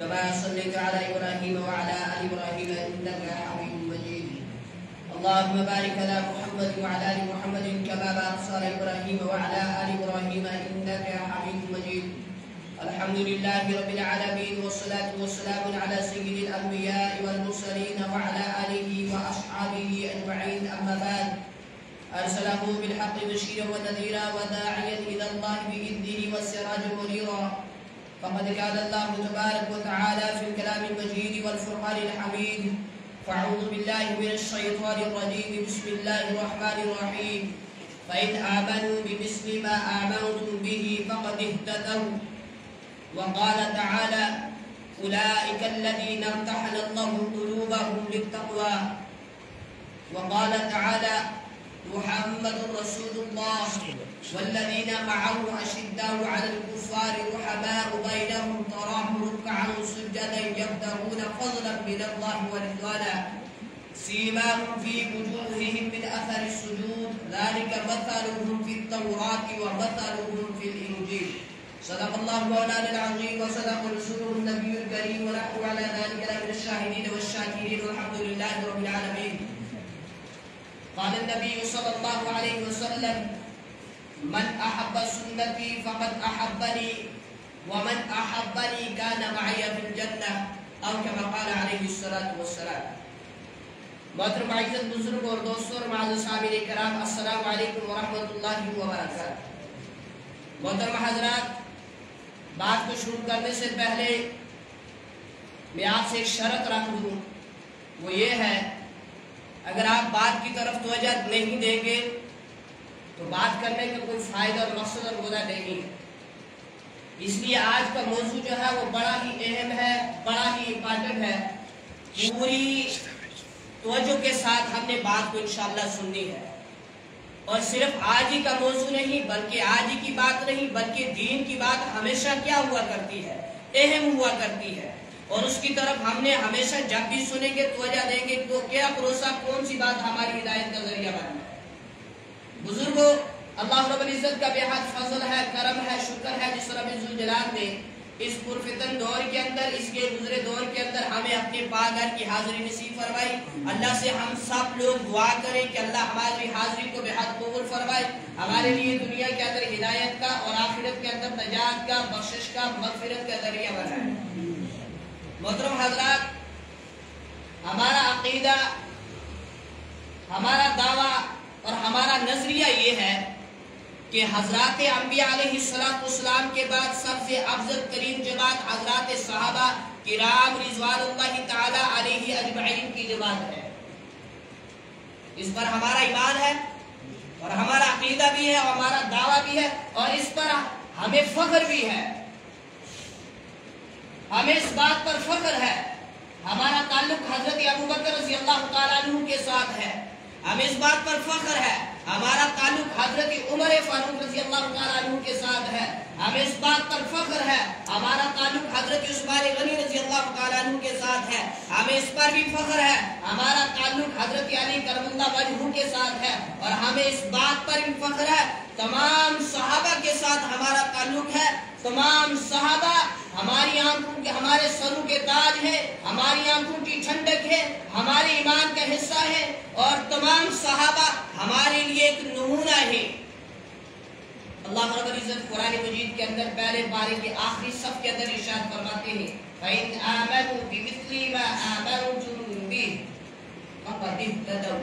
كما صليت على إبراهيم وعلى آل إبراهيم إنك حميد مجيد. اللهم بارك على محمد وعلى آل محمد كما باركت على إبراهيم وعلى آل إبراهيم إنك حميد مجيد. الحمد لله رب العالمين والصلاة والسلام على سيد الأنبياء والمرسلين وعلى آله وأصحابه أجمعين. أما بعد، أرسله بالحق بشيرا ونذيرا وداعيا إلى الله بإذنه والسراج منيرا. فقد قال الله تبارك وتعالى في الكلام المجيد والفرقان الحميد: فأعوذ بالله من الشيطان الرجيم، بسم الله الرحمن الرحيم. فإن آمنوا بمثل ما آمنتم به فقد اهتدوا. وقال تعالى: أولئك الذين امتحن الله قلوبهم للتقوى. وقال تعالى: محمد رسول الله والذين معه أشداء على الكفار رحماء بينهم تراهم ركعا سجدا يبتغون فضلا من الله ورضوانا سيماهم في وجوههم من أثر السجود ذلك مثلهم في التوراة ومثلهم في الإنجيل. صدق الله مولانا العظيم وصدق رسوله النبي الكريم ونحن على ذلك من الشاهدين والشاكرين والحمد لله رب العالمين. قال النبي صلى الله عليه وسلم: من أحب سنتي فقد أحبني ومن أحبني كان معي في الجنة أو كما قال عليه الصلاة والسلام. محترم عزت بزرگ اور دوستوں اور معزز سامعین کرام، السلام علیکم ورحمۃ اللہ وبرکاتہ. محترم حضرات، بات کو شروع کرنے سے پہلے میں آپ سے ایک شرط رکھ دوں، وہ یہ ہے: اگر آپ بات کی طرف توجہ نہیں دیں گے تو بات کرنے کا کوئی فائدہ اور مقصد اور مدعا نہیں ہے. اس لیے آج کا موضوع جو ہے وہ بڑا ہی اہم ہے، بڑا ہی امپورٹنٹ ہے. پوری توجہ کے ساتھ ہم نے بات کو انشاءاللہ سننی ہے. اور صرف آج ہی کا موضوع نہیں، بلکہ آج ہی کی بات نہیں، بلکہ دین کی بات ہمیشہ کیا ہوا کرتی ہے؟ اہم ہوا کرتی ہے. اور اس کی طرف ہم نے ہمیشہ جب بھی سنیں گے توجہ دیں گے تو کیا بھروسہ کون سی بات ہماری ہدایت کا ذریعہ بنے. بزرگوں، اللہ رب العزت کا بے حد فضل ہے، کرم ہے، شکر ہے جس رب ذوالجلال نے اس پرفتن دور کے اندر، اس کے گزرے دور کے اندر ہمیں اپنے پاک گھر کی حاضری نصیب فرمائی. اللہ سے ہم سب لوگ دعا کریں کہ اللہ ہماری حاضری کو بے حد قبول فرمائے، ہمارے لیے دنیا کے اندر ہدایت کا اور آخرت کے اندر نجات کا، بخشش کا، مغفرت کا ذریعہ بنائے. محترم حضرات، ہمارا عقیدہ، ہمارا دعویٰ اور ہمارا نظریہ یہ ہے کہ حضرات انبیاء علیہ السلام کے بعد سب سے افضل ترین جماعت حضرات صحابہ کرام رضوان اللہ تعالی علیہ اجمعین کی جماعت ہے. اس پر ہمارا ایمان ہے اور ہمارا عقیدہ بھی ہے اور ہمارا دعویٰ بھی ہے اور اس پر ہمیں فخر بھی ہے. ہمیں اس بات پر فخر ہے، ہمارا تعلق حضرت ابوبکر رضی اللہ تعالیٰ عنہ کے ساتھ ہے. ہمیں اس بات پر فخر ہے، ہمارا تعلق حضرت عمر فاروق رضی اللہ تعالیٰ عنہ کے ساتھ ہے. ہمیں اس بات پر فخر ہے، ہمارا تعلق حضرت عثمان غنی رضی اللہ تعالیٰ عنہ کے ساتھ ہے. ہمیں اس پر بھی فخر ہے، ہمارا تعلق حضرت علی کرم اللہ وجہہ کے ساتھ ہے. اور ہمیں اس بات پر بھی فخر ہے، تمام صحابہ کے ساتھ ہمارا تعلق ہے. تمام صحابہ ہماری آنکھوں کے، ہمارے سروں کے تاج ہے، ہماری آنکھوں کی ٹھنڈک ہے، ہمارے ایمان کا حصہ ہے. اور تمام صحابہ ہمارے لیے ایک نمونہ ہے. اللہ رب العزت قرآن مجید کے اندر پہلے پارے کے آخری صف کے اندر ارشاد فرماتے ہیں: فَإِنْ آمَنُوا بِمِثْلِ مَا آمَنْتُمْ بِهِ فَقَدِ اهْتَدَوْا.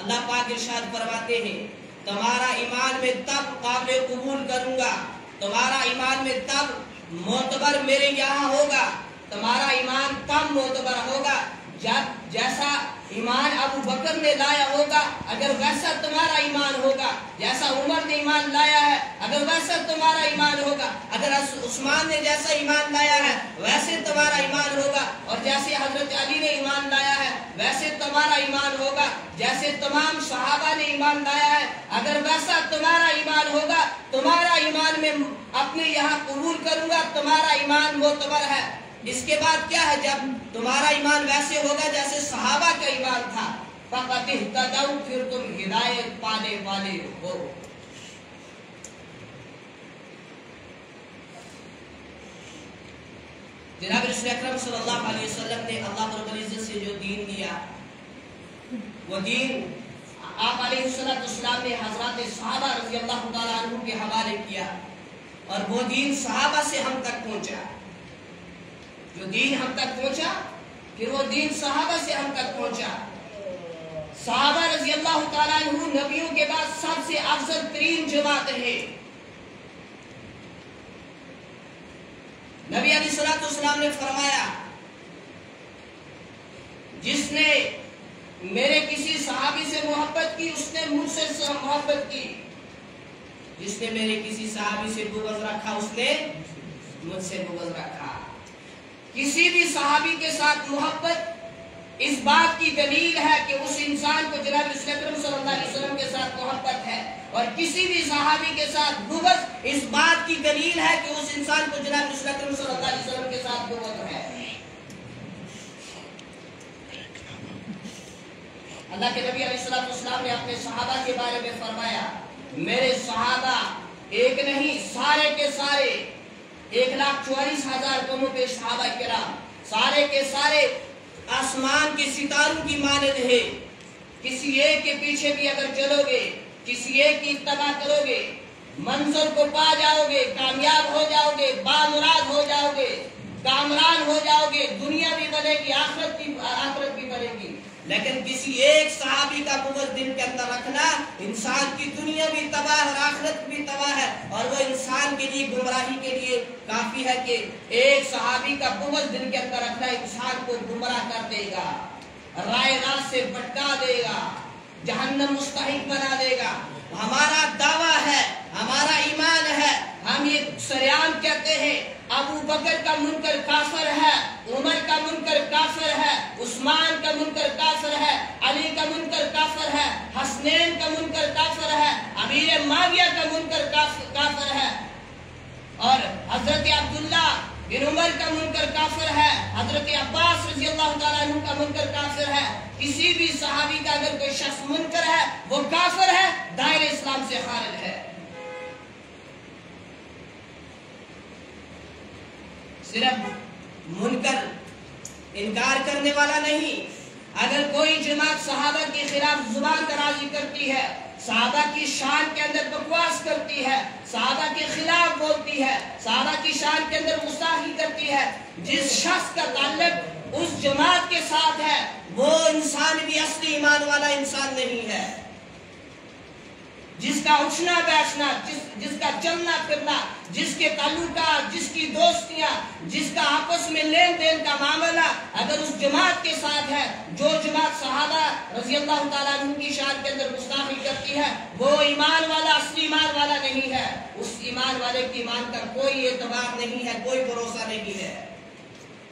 اللہ پاک ارشاد فرماتے ہیں: تمہارا ایمان میں تب قابل قبول کروں گا، تمہارا ایمان میں تب معتبر میرے یہاں ہوگا، تمہارا ایمان تب معتبر ہوگا جب جیسا ایمان ابو بکر نے لایا ہوگا اگر ویسا تمہارا ایمان ہوگا، جیسا عمر نے ایمان لایا ہے اگر ویسا تمہارا ایمان ہوگا، اگر عثمان نے جیسا ایمان لایا ہے ویسے تمہارا ایمان ہوگا، اور جیسے حضرت علی نے ایمان لایا ہے ویسے تمہارا ایمان ہوگا، جیسے تمام صحابہ نے ایمان لایا ہے اگر ویسا تمہارا ایمان ہوگا. تمہارا ایمان میں اپنے یہاں قبول کروں گا، تمہارا ایمان معتبر ہے. اس کے بعد کیا ہے؟ جب تمہارا ایمان ویسے ہوگا جیسے صحابہ کا ایمان تھا، فَقَدِ اهْتَدَوْا، پھر تم ہدایت پانے والے ہو. جناب رسول اکرم صلی اللہ علیہ وسلم نے اللہ رب العزت سے جو دین لیا، وہ دین آپ علیہ السلام نے حضرات صحابہ رضی اللہ تعالیٰ عنہ کے حوالے کیا، اور وہ دین صحابہ سے ہم تک پہنچا۔ جو دین ہم تک پہنچا، پھر وہ دین صحابہ سے ہم تک پہنچا۔ صحابہ رضی اللہ تعالیٰ عنہ نبیوں کے بعد سب سے افضل ترین جماعت ہے۔ نبی علیہ السلام نے فرمایا، جس نے میرے کسی صحابی سے محبت کی اس نے مجھ سے محبت کی، جس نے میرے کسی صحابی سے بغض رکھا اس نے مجھ سے بغض رکھا۔ کسی بھی صحابی کے ساتھ محبت اس بات کی دلیل ہے کہ اس انسان کو جناب رسول اکرم صلی اللہ علیہ وسلم کے ساتھ محبت ہے، اور کسی بھی صحابی کے ساتھ بغض اس بات کی دلیل ہے کہ اس انسان کو جناب رسول اکرم صلی اللہ علیہ وسلم کے ساتھ بغض ہے۔ اللہ کے نبی علیہ السلام نے اپنے صحابہ کے بارے میں فرمایا، میرے صحابہ ایک نہیں سارے کے سارے 1,44,000 کم و بیش صحابہ کرام، سارے کے سارے آسمان کے ستاروں کی مانند ہے۔ کسی ایک کے پیچھے بھی اگر چلو گے، کسی ایک کی اتباع کرو گے، منظر کو پا جاؤ گے، کامیاب ہو جاؤ گے، بامراد ہو جاؤ گے، کامران ہو جاؤ گے، دنیا بھی بنے گی، آخرت بھی بنے گی۔ لیکن کسی ایک صحابی کا بغض دل کے اندر رکھنا، انسان کی دنیا بھی تباہ اور آخرت بھی تباہ ہے، اور وہ انسان کے لیے گمراہی کے لیے کافی ہے کہ ایک صحابی کا بغض دل کے اندر رکھنا انسان کو گمراہ کر دے گا، رائے راست سے بھٹکا دے گا، جہنم مستحق بنا دے گا۔ ہمارا دعویٰ ہے، ہمارا ایمان ہے، ہم یہ سریعان کہتے ہیں ابو بکر کا منکر کافر ہے، عمر کا منکر کافر ہے، عثمان کا منکر کافر ہے، علی کا منکر کافر ہے، حسنین کا منکر کافر ہے، امیر معاویہ کا منکر کافر ہے، اور حضرت عبداللہ بن عمر کا منکر کافر ہے، حضرت عباس رضی اللہ تعالیٰ عنہ کا منکر کافر ہے۔ کسی بھی صحابی کا اگر کوئی شخص منکر ہے وہ کافر ہے، دائرہ اسلام سے خارج ہے۔ صرف منکر انکار کرنے والا نہیں، اگر کوئی جماعت صحابہ کے خلاف زبان درازی کرتی ہے، صحابہ کی شان کے اندر بکواس کرتی ہے، صحابہ کے خلاف بولتی ہے، صحابہ کی شان کے اندر گستاخی کرتی ہے، جس شخص کا تعلق اس جماعت کے ساتھ ہے وہ انسان بھی اصلی ایمان والا انسان نہیں ہے۔ جس کا اٹھنا بیٹھنا، جس کا چلنا پھرنا، جس کے تعلقات، جس کی دوستیاں، جس کا آپس میں لین دین کا معاملہ اگر اس جماعت کے ساتھ ہے، جو جماعت صحابہ رضی اللہ تعالیٰ عنہ کی شان کے اندر گستاخی کرتی ہے، وہ ایمان والا، اصلی ایمان والا نہیں ہے۔ اس ایمان والے کی ایمان کا کوئی اعتبار نہیں ہے، کوئی بھروسہ نہیں ہے۔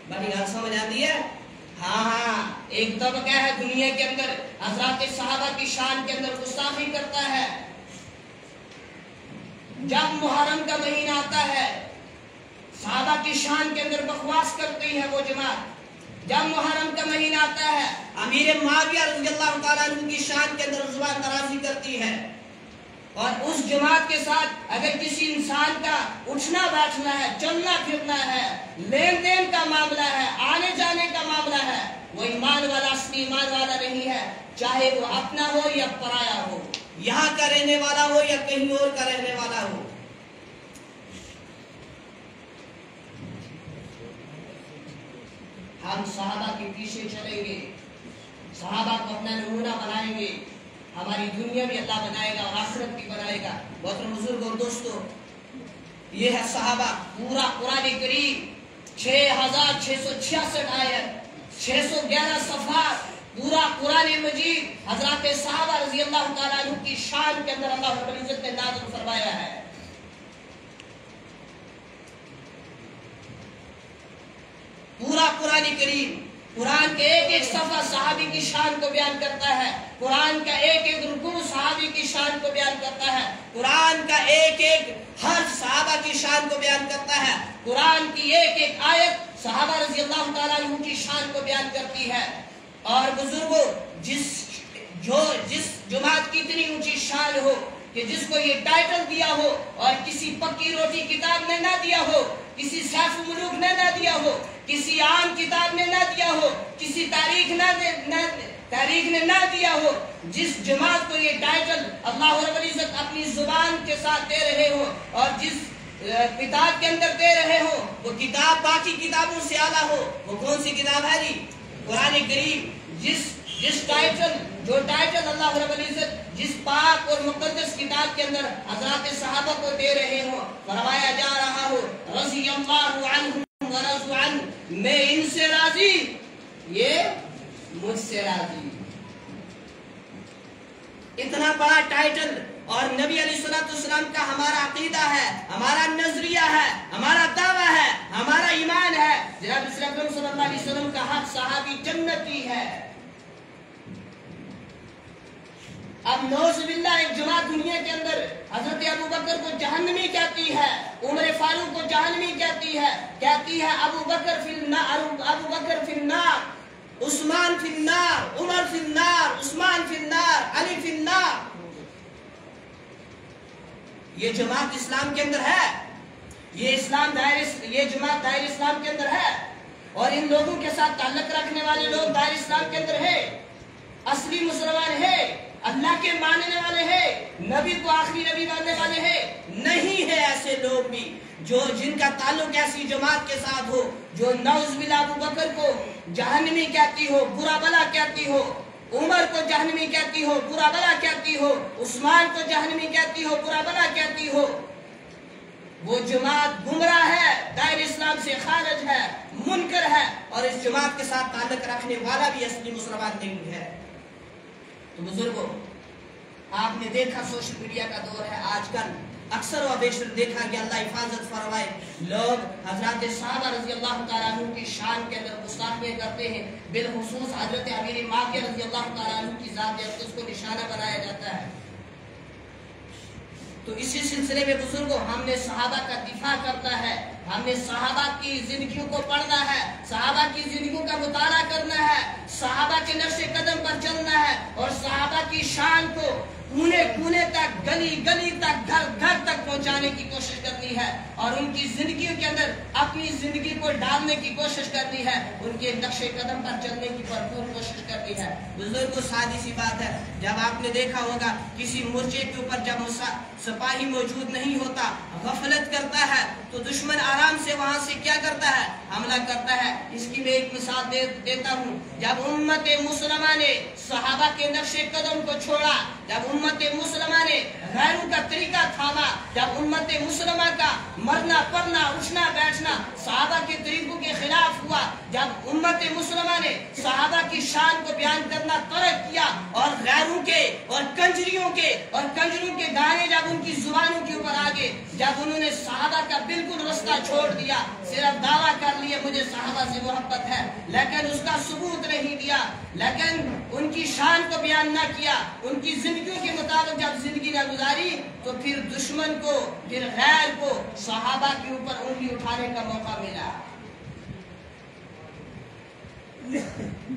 بڑی بات سمجھ آتی ہے؟ ہاں ایک طبقہ ہے دنیا کے اندر حضرات صحابہ کی شان کے اندر گستاخی کرتا ہے۔ جب محرم کا مہینہ آتا ہے صحابہ کی شان کے اندر بکواس کرتی ہے وہ جماعت۔ جب محرم کا مہینہ آتا ہے امیر معاویہ رضی اللہ تعالیٰ عنہ کی شان کے اندر زبان درازی کرتی ہے، اور اس جماعت کے ساتھ اگر کسی انسان کا اٹھنا بیٹھنا ہے، چلنا پھرنا ہے، لین دین کا معاملہ ہے، آنے جانے کا معاملہ ہے، وہ ایمان والا، اصلی ایمان والا نہیں ہے، چاہے وہ اپنا ہو یا پرایا ہو، یہاں کا رہنے والا ہو یا کہیں اور کا رہنے والا ہو۔ ہم صحابہ کے پیچھے چلیں گے، صحابہ کو اپنا نمونہ بنائیں گے، ہماری دنیا بھی اللہ بنائے گا اور آخرت بھی بنائے گا۔ محترم بزرگ اور دوستو، یہ ہے صحابہ۔ پورا قرآن کریم 6666 آیت، 611 صفحات، پورا قرآن مجید حضرات صحابہ رضی اللہ تعالیٰ عنہ کی شان کے اندر اللہ رب العزت نے نازل فرمایا ہے۔ پورا قرآن کریم، قرآن کے ایک ایک صفحہ صحابی کی شان کو بیان کرتا ہے، قرآن کا ایک ایک رکوع صحابی کی شان کو بیان کرتا ہے، قرآن کا ایک ایک حرف صحابہ کی شان کو بیان کرتا ہے، قرآن کی ایک ایک آیت صحابہ رضی اللہ تعالیٰ عنہ کی شان کو بیان کرتی ہے۔ اور بزرگوں، جس جماعت کی اتنی اونچی شان ہو کہ جس کو یہ ٹائٹل دیا ہو اور کسی پکی روٹی کتاب نے نہ دیا ہو، کسی سیف الملوک نے نہ دیا ہو، کسی عام کتاب نے نہ دیا ہو، کسی تاریخ نے نہ دیا ہو، جس جماعت کو یہ ٹائٹل اللہ رب العزت اپنی زبان کے ساتھ دے رہے ہو اور جس کتاب کے اندر دے رہے ہو وہ کتاب باقی کتابوں سے اعلیٰ ہو، وہ کون سی کتاب ہے جی؟ قرآن کریم۔ جو ٹائٹل اللہ رب العزت جس پاک اور مقدس کتاب کے اندر حضرات صحابہ کو دے رہے ہو، فرمایا جا رہا ہو رضی اللہ عنہم ورضوا عنہ، میں ان سے راضی، یہ مجھ سے راضی۔ اتنا بڑا ٹائٹل، اور نبی علیہ السلام کا ہمارا عقیدہ ہے، ہمارا نظریہ ہے، ہمارا دعویٰ ہے، ہمارا ایمان ہے، جناب اکرم صلی اللہ علیہ وسلم کا ہر صحابی جنتی ہے۔ اب نعوذ باللہ ایک جماعت دنیا کے اندر حضرت ابو بکر کو جہنمی کہتی ہے، عمر فاروق کو جہنمی کہتی ہے ابو بکر فی النار، عثمان فی النار، عمر فی النار، عثمان فی النار، علی فی النار۔ یہ جماعت اسلام کے اندر ہے، یہ جماعت دائر اسلام کے اندر ہے، اور ان لوگوں کے ساتھ تعلق رکھنے والے لوگ دائر اسلام کے اندر ہے، اصلی مسلمان ہے، اللہ کے ماننے والے ہیں، نبی کو آخری نبی ماننے والے ہیں۔ نہیں ہے ایسے لوگ بھی جن کا تعلق ایسی جماعت کے ساتھ ہو جو نعوذ باللہ ابو بکر کو جہنمی کہتی ہو، برا بلا کہتی ہو، عمر کو جہنمی کہتی ہو، برا بلا کہتی ہو، عثمان کو جہنمی کہتی ہو، برا بلا کہتی ہو۔ وہ جماعت گمراہ ہے، دائر اسلام سے خارج ہے، منکر ہے، اور اس جماعت کے ساتھ تعلق رکھنے والا بھی اصلی مسلمان نہیں ہے۔ تو بزرگوں، آپ نے دیکھا سوشل میڈیا کا دور ہے آج کل، اکثر و بیشتر دیکھا کہ اللہ حفاظت فرمائے، لوگ حضرات صحابہ رضی اللہ تعالیٰ عنہ کی شان کے اندر گستاخیاں کرتے ہیں، بالخصوص حضرت امیر معاویہ رضی اللہ تعالیٰ عنہ کی ذات اقدس کو نشانہ بنایا جاتا ہے۔ تو اسی سلسلے میں بزرگوں، ہم نے صحابہ کا دفاع کرنا ہے، ہم نے صحابہ کی زندگیوں کو پڑھنا ہے، صحابہ کی زندگیوں کا مطالعہ کرنا ہے، صحابہ کے نقش قدم پر چلنا ہے، اور صحابہ کی شان کو کونے کونے تک، گلی گلی تک، گھر گھر تک پہنچانے کی کوشش کرنی ہے، اور ان کی زندگیوں کے اندر اپنی زندگی کو ڈالنے کی کوشش کرنی ہے، ان کے نقش قدم پر چلنے کی بھرپور کوشش کرنی ہے۔ بزرگوں، سادی سی بات ہے، جب آپ نے دیکھا ہوگا کسی مورچے کے اوپر جب سپاہی موجود نہیں ہوتا، غفلت کرتا ہے، تو دشمن آرام سے وہاں سے کیا کرتا ہے؟ حملہ کرتا ہے۔ اس کی میں ایک مثال دیتا ہوں۔ جب امت مسلمہ نے صحابہ کے نقش قدم کو چھوڑا، جب امت مسلمہ نے غیروں کا طریقہ تھاما، جب امت مسلمہ کا مرنا پڑنا اٹھنا بیٹھنا صحابہ کے طریقوں کے خلاف ہوا، جب امت مسلمہ نے صحابہ کی شان کو بیان کرنا ترک کیا، اور غیروں کے اور کنجریوں کے گانے جب ان کی زبانوں کے اوپر آگے، جب انہوں نے صحابہ کا بالکل رستہ چھوڑ دیا، صرف دعویٰ کر لیے مجھے صحابہ سے محبت ہے، لیکن اس کا ثبوت نہیں دیا، لیکن ان کی شان کو بیان نہ کیا، ان کی زندگیوں کے مطابق جب زندگی نہ گزاری، تو پھر دشمن کو، پھر غیر کو صحابہ کے اوپر انگلی اٹھانے کا موقع ملا۔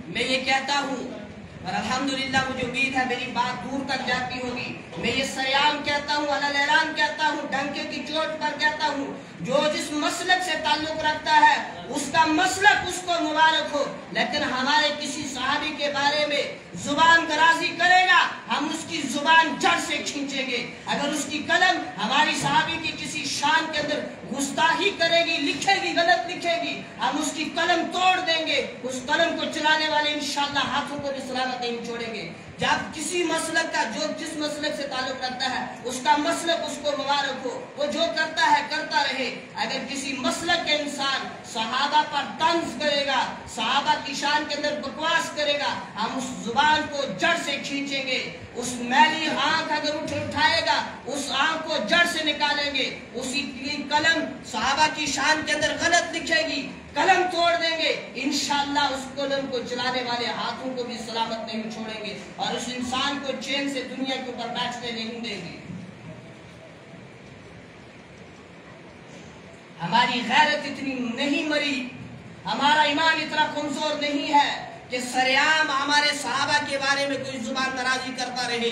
میں یہ کہتا ہوں، اور الحمدللہ مجھے امید ہے میری بات دور تک جاتی ہوگی، میں یہ سریعان کہتا ہوں، علی الاعلان کہتا ہوں، ڈنکے کی چوٹ پر کہتا ہوں، جو جس مسلک سے تعلق رکھتا ہے اس کا مسلک اس کو مبارک ہو، لیکن ہمارے کسی صحابی کے بارے میں زبان درازی کرے گا، ہم اس کی زبان جڑ سے کھینچیں گے۔ اگر اس کی قلم ہماری صحابی کی کسی شان کے اندر گستاخی کرے گی، لکھے گی، غلط لکھے گی، ہم اس کی قلم توڑ دیں گے، اس قلم کو چلانے والے انشاءاللہ ہاتھوں کو بھی سلامت نہیں چھوڑیں گے۔ جب کسی مسلک کا، جو جس مسلک سے تعلق رکھتا ہے اس کا مسلک اس کو مبارک ہو، وہ جو کرتا ہے کرتا رہے۔ اگر کسی مسلک کے انسان صحابہ پر طنز کرے گا، صحابہ کی شان کے اندر بکواس کرے گا، ہم اس زبان کو جڑ سے کھینچیں گے، اس میلی آنکھ اگر اٹھائے گا اس آنکھ کو جڑ سے نکالیں گے، اسی کی قلم صحابہ کی شان کے اندر غلط لکھے گی، قلم توڑ دیں گے، انشاءاللہ اس قلم کو چلانے والے ہاتھوں کو بھی سلامت نہیں چھوڑیں گے، اور اس انسان کو چین سے دنیا کے اوپر بیٹھنے نہیں دیں گے۔ ہماری غیرت اتنی نہیں مری، ہمارا ایمان اتنا کمزور نہیں ہے کہ سریعام ہمارے صحابہ کے بارے میں کوئی زبان درازی کرتا رہے،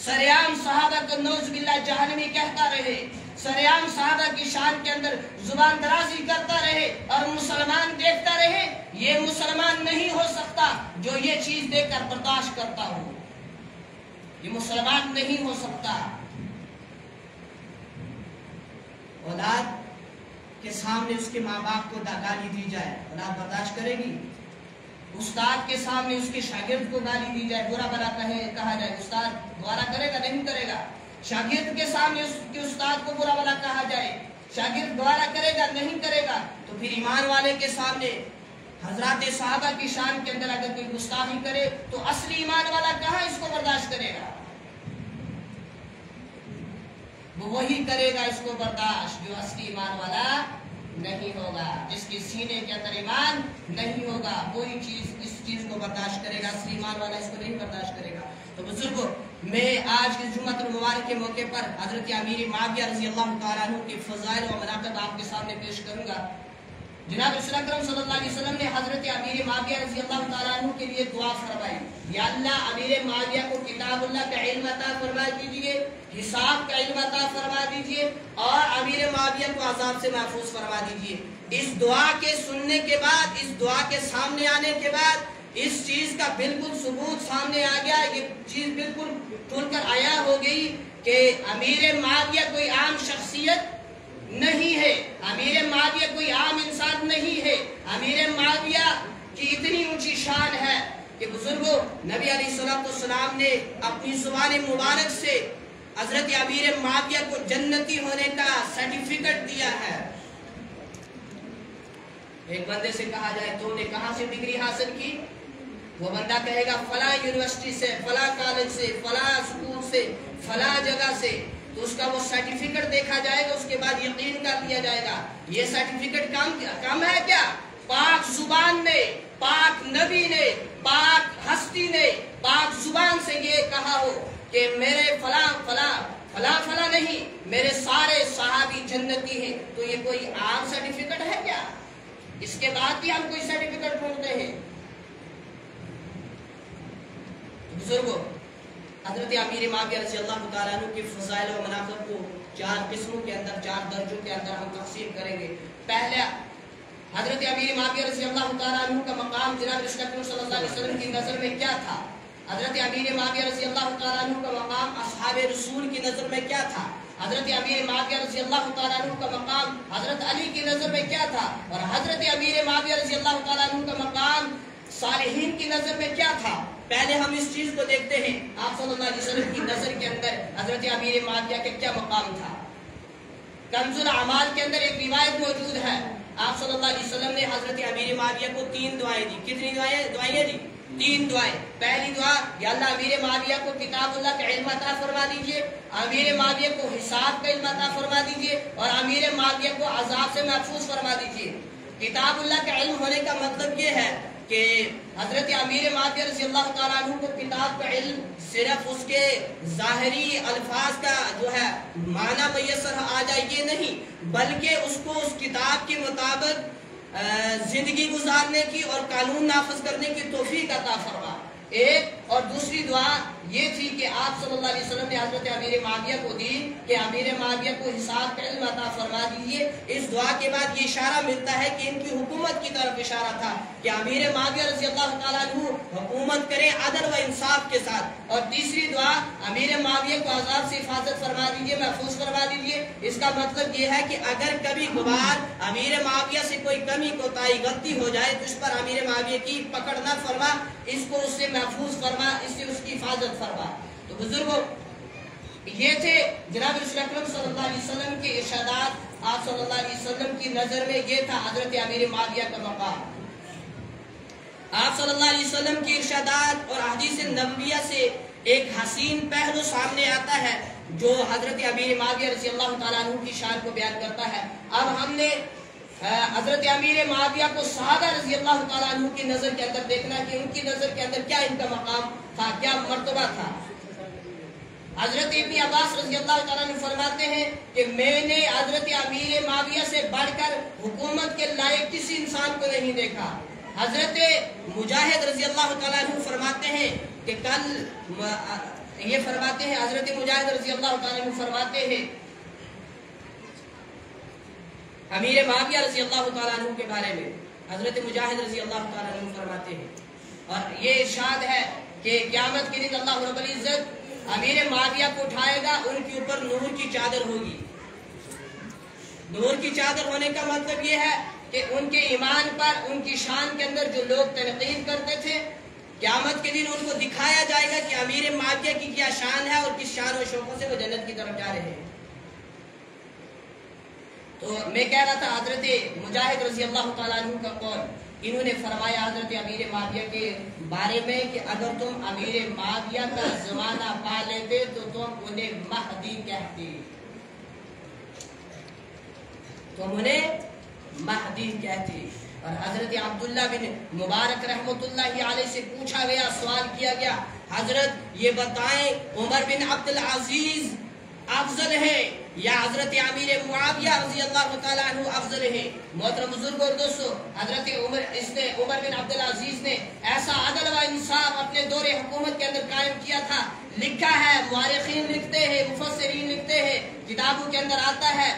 سریعام صحابہ کو نعوذ باللہ جہنمی کہتا رہے، سریعام صحابہ کی شان کے اندر زبان درازی کرتا رہے، اور مسلمان دیکھتا رہے نہیں ہو سکتا جو یہ چیز دیکھ کر برداشت کرتا ہو، یہ مسلمان نہیں ہو سکتا۔ اولاد کے سامنے اس کے ماں باپ کو گالی دی جائے، اولاد برداشت کرے گی؟ استاد کے سامنے اس کے شاگرد کو گالی دی جائے، برا بھلا کہا جائے، استاد دوبارہ کرے گا؟ نہیں کرے گا۔ شاگرد کے سامنے اس کے استاد کو برا بھلا کہا جائے، شاگرد دوبارہ کرے گا؟ نہیں کرے گا۔ تو پھر ایمان والے کے سامنے حضرات صحابہ کی شان کے اندر اگر کوئی گستاخی کرے تو اصلی ایمان والا کہاں اس کو برداشت کرے گا؟ وہ وہی کرے گا اس کو برداشت جو اصلی ایمان والا نہیں ہوگا، جس کے سینے کے اندر ایمان نہیں ہوگا، کوئی چیز اس چیز کو برداشت کرے گا، اصلی ایمان والا اس کو نہیں برداشت کرے گا۔ تو بزرگوں، میں آج کے جمعۃ المبارک کے موقع پر حضرت امیر معاویہ رضی اللہ تعالیٰ عنہ کے فضائل و مناقب آپ کے سامنے پیش کروں گا۔ جناب رسول اکرم صلی اللہ علیہ وسلم نے حضرت امیر معاویہ رضی اللہ تعالیٰ عنہ کے لیے دعا فرمائی، یا اللہ امیر معاویہ کو کتاب اللہ کا علم عطا فرما دیجیے، حساب کا علم عطا فرما دیجیے، اور امیر معاویہ کو عذاب سے محفوظ فرما دیجیے۔ اس دعا کے سننے کے بعد، اس دعا کے سامنے آنے کے بعد اس چیز کا بالکل ثبوت سامنے آ گیا، یہ چیز بالکل کھل کر آیا ہو گئی کہ امیر معاویہ کوئی عام شخصیت نہیں ہے، امیر معاویہ کوئی عام انسان نہیں ہے، امیر معاویہ کی اتنی اونچی شان ہے کہ بزرگوں، نبی علیہ السلام نے اپنی زبان مبارک سے حضرت امیر معاویہ کو جنتی ہونے کا سرٹیفکیٹ دیا ہے۔ ایک بندے سے کہا جائے تو نے کہاں سے ڈگری حاصل کی؟ وہ بندہ کہے گا فلاں یونیورسٹی سے، فلاں کالج سے، فلاں اسکول سے، فلاں جگہ سے، تو اس کا وہ سرٹیفکیٹ دیکھا جائے گا، اس کے بعد یقین کر لیا جائے گا یہ سرٹیفکیٹ کم ہے کیا؟ پاک زبان نے، پاک نبی نے، پاک ہستی نے پاک زبان سے یہ کہا ہو کہ میرے فلاں فلاں فلاں فلاں نہیں، میرے سارے صحابی جنتی ہیں، تو یہ کوئی عام سرٹیفکیٹ ہے کیا؟ اس کے بعد بھی ہم کوئی سرٹیفکیٹ ڈھونڈتے ہیں۔ بزرگوں، حضرت امیر معاویہ رضی اللہ تعالیٰ عنہ کے فضائل و مناقب کو 4 قسموں کے اندر، 4 درجوں کے اندر ہم تقسیم کریں گے۔ پہلا، حضرت امیر معاویہ رضی اللہ تعالیٰ عنہ کا مقام جناب رسول اکرم صلی اللہ علیہ وسلم کی نظر میں کیا تھا؟ حضرت امیر معاویہ رضی اللہ تعالیٰ عنہ کا مقام اصحاب رسول کی نظر میں کیا تھا؟ حضرت امیر معاویہ رضی اللہ تعالیٰ عنہ کا مقام حضرت علی کی نظر میں کیا تھا؟ اور حضرت امیر معاویہ رضی اللہ تعالیٰ عنہ کا مقام صالحین کی نظر میں کیا تھا؟ پہلے ہم اس چیز کو دیکھتے ہیں، آپ صلی اللہ علیہ وسلم کی نظر کے اندر حضرت امیر معاویہ کا کیا مقام تھا۔ کنز الاعمال کے اندر ایک روایت موجود ہے، آپ صلی اللہ علیہ وسلم نے حضرت امیر معاویہ کو 3 دعائیں دی۔ کتنی دعائیں دی؟ 3 دعائیں۔ پہلی دعا، یا اللہ امیر معاویہ کو کتاب اللہ کا علم عطا فرما دیجئے، امیر معاویہ کو حساب کا علم عطا فرما دیجئے، اور امیر معاویہ کو عذاب سے محفوظ فرما دیجئے۔ کتاب اللہ کا علم ہونے کا مطلب یہ ہے کہ حضرت امیر معاویہ رضی اللہ تعالیٰ عنہ کو کتاب کا علم صرف اس کے ظاہری الفاظ کا جو ہے معنی میسر آ جائے یہ نہیں، بلکہ اس کو اس کتاب کے مطابق زندگی گزارنے کی اور قانون نافذ کرنے کی توفیق عطا فرما۔ ایک اور دوسری دعا یہ تھی کہ آپ صلی اللہ علیہ وسلم نے حضرت امیر معاویہ کو دی کہ امیر معاویہ کو حساب کا علم عطا فرما دیجیے۔ اس دعا کے بعد یہ اشارہ ملتا ہے کہ ان کی حکومت کی طرف اشارہ تھا کہ امیر معاویہ رضی اللہ تعالیٰ عنہ حکومت کریں عدل و انصاف کے ساتھ۔ اور تیسری دعا، امیر معاویہ کو عذاب سے حفاظت فرما دیجیے، محفوظ فرما دیجیے۔ اس کا مطلب یہ ہے کہ اگر کبھی کبھار امیر معاویہ سے کوئی کمی کوتاہی غلطی ہو جائے تو اس پر امیر معاویہ کی پکڑ نہ فرما، اس کو اس سے محفوظ فرما، اس سے اس کی حفاظت فرما۔ تو بزرگوں، یہ تھے جناب رسول اکرم صلی اللہ علیہ وسلم کے ارشادات۔ آپ صلی اللہ علیہ وسلم کی نظر میں یہ تھا حضرت امیر معاویہ کا مقام۔ آپ صلی اللہ علیہ وسلم کی ارشادات اور احادیث نبویہ سے ایک حسین پہلو سامنے آتا ہے جو حضرت امیر معاویہ رضی اللہ تعالیٰ عنہ کی شان کو بیان کرتا ہے۔ اب ہم نے حضرت امیر معاویہ کو صحابہ رضی اللہ تعالیٰ عنہ کی نظر کے اندر دیکھنا کہ ان کی نظر کے اندر کیا ان کا مقام تھا، کیا مرتبہ تھا۔ حضرت ابن عباس رضی اللہ تعالیٰ عنہ فرماتے ہیں کہ میں نے حضرت امیر معاویہ سے بڑھ کر حکومت کے لائق کسی انسان کو نہیں دیکھا۔ حضرت مجاہد رضی اللہ تعالیٰ عنہ فرماتے ہیں کہ یہ فرماتے ہیں، حضرت مجاہد رضی اللہ تعالیٰ عنہ فرماتے ہیں امیر معاویہ رضی اللہ تعالیٰ عنہ کے بارے میں حضرت مجاہد رضی اللہ تعالیٰ عنہ فرماتے ہیں، اور یہ ارشاد ہے کہ قیامت کے دن اللہ رب العزت امیر معاویہ کو اٹھائے گا، ان کے اوپر نور کی چادر ہوگی۔ نور کی چادر ہونے کا مطلب یہ ہے کہ ان کے ایمان پر، ان کی شان کے اندر جو لوگ تنقید کرتے تھے، قیامت کے دن ان کو دکھایا جائے گا کہ امیر معاویہ کی کیا شان ہے اور کس شان و شوقوں سے وہ جنت کی طرف جا رہے ہیں۔ تو میں کہہ رہا تھا حضرت مجاہد رضی اللہ تعالیٰ عنہ کا قول، انہوں نے فرمایا حضرت امیر معاویہ کے بارے میں کہ اگر تم امیر معاویہ کا زمانہ پا لیتے تو تم انہیں مہدی کہتے، تم انہیں مہدی کہتے۔ اور حضرت عبداللہ بن مبارک رحمۃ اللہ علیہ سے پوچھا گیا، سوال کیا گیا، حضرت یہ بتائیں عمر بن عبدالعزیز افضل ہے یا حضرت امیر معاویہ رضی اللہ تعالیٰ عنہ افضل ہے؟ محترم بزرگ اور دوستو، حضرت عمر بن عبدالعزیز نے ایسا عدل و انصاف اپنے دور حکومت کے اندر قائم کیا تھا۔ لکھا ہے، مورخین لکھتے ہیں، مفسرین لکھتے ہیں، کتابوں کے اندر آتا ہے،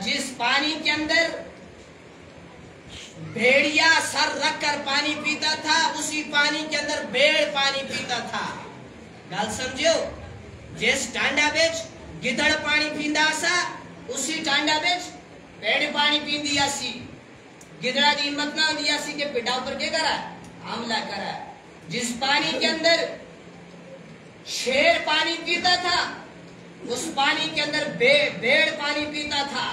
جس پانی کے اندر بھیڑیا سر رکھ کر پانی پیتا تھا، اسی پانی کے اندر بھیڑ پانی پیتا تھا۔ گل سمجھو، جس ٹانڈا بچ گدڑ پانی پیندا سا، اسی ٹانڈا بچ بھیڑ پانی پیندی آسی۔ گدڑا دی ہمت نہ ہوندی آسی کہ پیڈا اوپر کیا کرا حملہ کرا۔ جس پانی کے اندر شیر پانی پیتا تھا، اس پانی کے اندر بھیڑ پانی پیتا تھا۔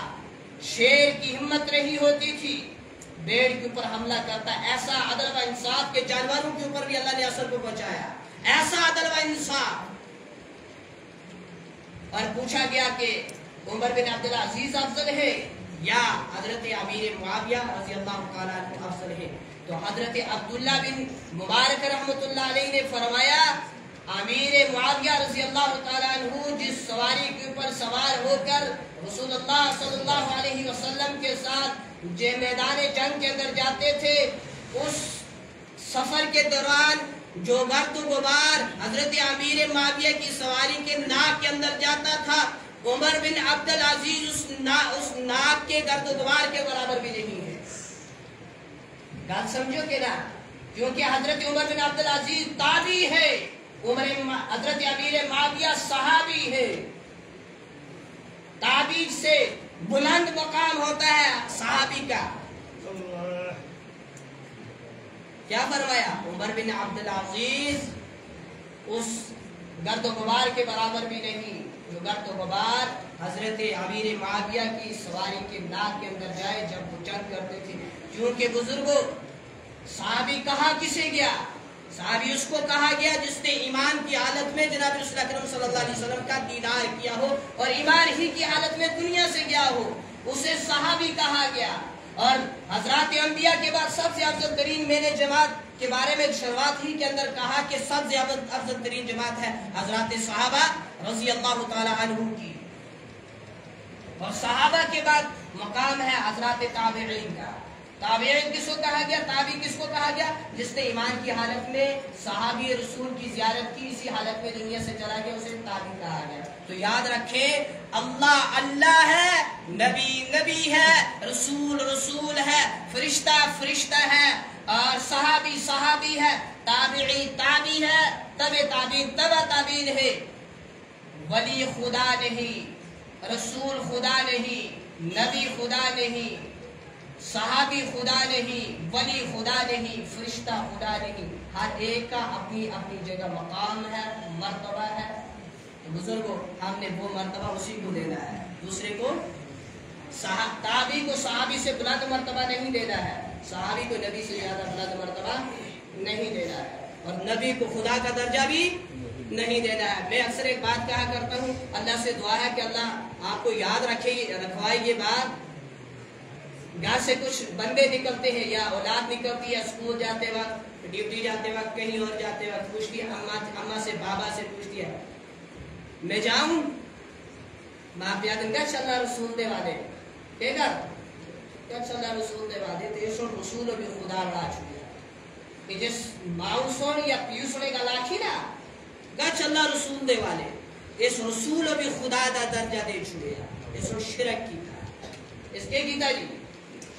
شیر کی ہمت نہیں ہوتی تھی بھیڑ کے اوپر حملہ کرتا۔ ایسا عدل و انصاف کے جانوروں کے اوپر بھی اللہ نے اثر کو پہنچایا، ایسا عدل و انصاف۔ اور پوچھا گیا کہ عمر بن عبدالعزیز افضل ہے یا حضرت امیر معاویہ رضی اللہ تعالیٰ عنہ افضل ہے؟ تو حضرت عبداللہ بن مبارک رحمۃ اللہ علیہ نے فرمایا، امیر معاویہ رضی اللہ تعالیٰ عنہ جس سواری کے اوپر سوار ہو کر رسول اللہ صلی اللہ علیہ وسلم کے ساتھ میدان جنگ کے اندر جاتے تھے، اس سفر کے دوران جو گرد و غبار حضرت امیر معاویہ کی سواری کے ناک کے اندر جاتا تھا، عمر بن عبدالعزیز اس ناک کے گرد و غبار کے برابر بھی نہیں ہے۔ بات سمجھو کہ نا، کیونکہ حضرت عمر بن عبدالعزیز تابعی ہے، حضرت امیر معاویہ صحابی ہے۔ تابعی سے بلند مقام ہوتا ہے صحابی کا۔ کیا فرمایا؟ عمر بن عبدالعزیز اس گرد و غبار کے برابر بھی نہیں جو گرد و غبار حضرت امیر معاویہ کی سواری کے ناک کے اندر جائے جب وہ جنگ کرتے تھے۔ کیونکہ بزرگوں، صحابی کہا کسے گیا؟ صحابی اس کو کہا گیا جس نے ایمان کی حالت میں جناب رسول اکرم صلی اللہ علیہ وسلم کا دیدار کیا ہو اور ایمان ہی کی حالت میں دنیا سے گیا ہو، اسے صحابی کہا گیا۔ اور حضرات انبیاء کے بعد سب سے افضل ترین میں نے جماعت کے بارے میں شروعات ہی کے اندر کہا کہ سب سے افضل ترین جماعت ہے حضرات صحابہ رضی اللہ تعالی عنہ کی، اور صحابہ کے بعد مقام ہے حضرات تابعین کا۔ تابعین کس کو کہا گیا؟ تابعی کس کو کہا گیا؟ جس نے ایمان کی حالت میں صحابی رسول کی زیارت کی، اسی حالت میں دنیا سے چلا گیا، اسے تابعی کہا گیا۔ تو یاد رکھیں، اللہ اللہ ہے، نبی نبی ہے، رسول رسول ہے، فرشتہ فرشتہ ہے، اور صحابی صحابی ہے، تابعی تابعی ہے، تبع تابعین تبع تابعین ہے۔ ولی خدا نہیں، رسول خدا نہیں، نبی خدا نہیں، صحابی خدا نہیں، ولی خدا نہیں، فرشتہ خدا نہیں۔ ہر ایک کا اپنی اپنی جگہ مقام ہے، مرتبہ ہے۔ بزرگوں، ہم نے وہ مرتبہ اسی کو دینا ہے، دوسرے کو تابعی کو صحابی سے بلند مرتبہ نہیں دینا ہے، صحابی کو نبی سے زیادہ بلند مرتبہ نہیں دینا ہے، اور نبی کو خدا کا درجہ بھی نہیں دینا ہے۔ میں اکثر ایک بات کہا کرتا ہوں، اللہ سے دعا ہے کہ اللہ آپ کو یاد رکھوائے یہ بات۔ گھر سے کچھ بندے نکلتے ہیں یا اولاد نکلتی ہے، اسکول جاتے وقت، ڈیوٹی جاتے وقت، کہیں اور جاتے وقت پوچھتی ہے اماں سے، بابا سے پوچھتی ہے، میں جاؤں؟ باپ بیادن کا چلا رسول دے وادے کہ کر کیا چلا رسول دے وادے تیسو رسول بھی خدا بڑا چھوڑیا کہ جس ماؤں سون یا پیو سونے کا لاکھی نا گا چلا رسول دے والے، اس رسول بھی خدا دا درجہ دے چھوڑیا، اس شرک کی تھا، اس کے کیتا جی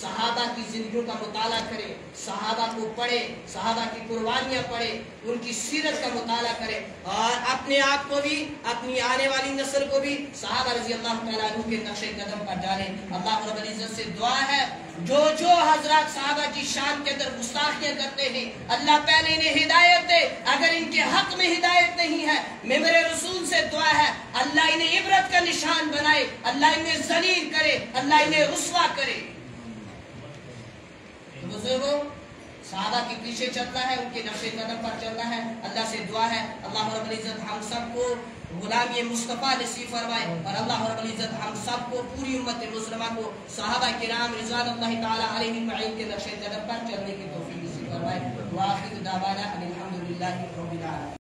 صحابہ کی زندگیوں کا مطالعہ کرے، صحابہ کو پڑھے، صحابہ کی قربانیاں پڑھے، ان کی سیرت کا مطالعہ کرے، اور اپنے آپ کو بھی، اپنی آنے والی نسل کو بھی صحابہ رضی اللہ تعالیٰ عنہ کے نقش قدم پر ڈالیں۔ اللہ رب العزت سے دعا ہے جو حضرات صحابہ کی شان کے اندر گستاخیاں کرتے ہیں، اللہ پہلے انہیں ہدایت دے، اگر ان کے حق میں ہدایت نہیں ہے، ممبر رسول سے دعا ہے اللہ انہیں عبرت کا نشان بنائے، اللہ انہیں ذلیل کرے، اللہ انہیں رسوا کرے۔ بزرگوں، صحابہ کے پیچھے چلنا ہے، ان کے نقش قدم پر چلنا ہے۔ اللہ سے دعا ہے اللہ رب العزت ہم سب کو غلامی مصطفیٰ نصیب فرمائے، اور اللہ رب العزت ہم سب کو، پوری امت مسلمہ کو صحابہ کرام رضوان اللہ تعالی علیہم اجمعین کے نقش قدم پر چلنے کی توفیق نصیب فرمائے۔ وآخر دعوانا ان الحمد للہ رب العالمین۔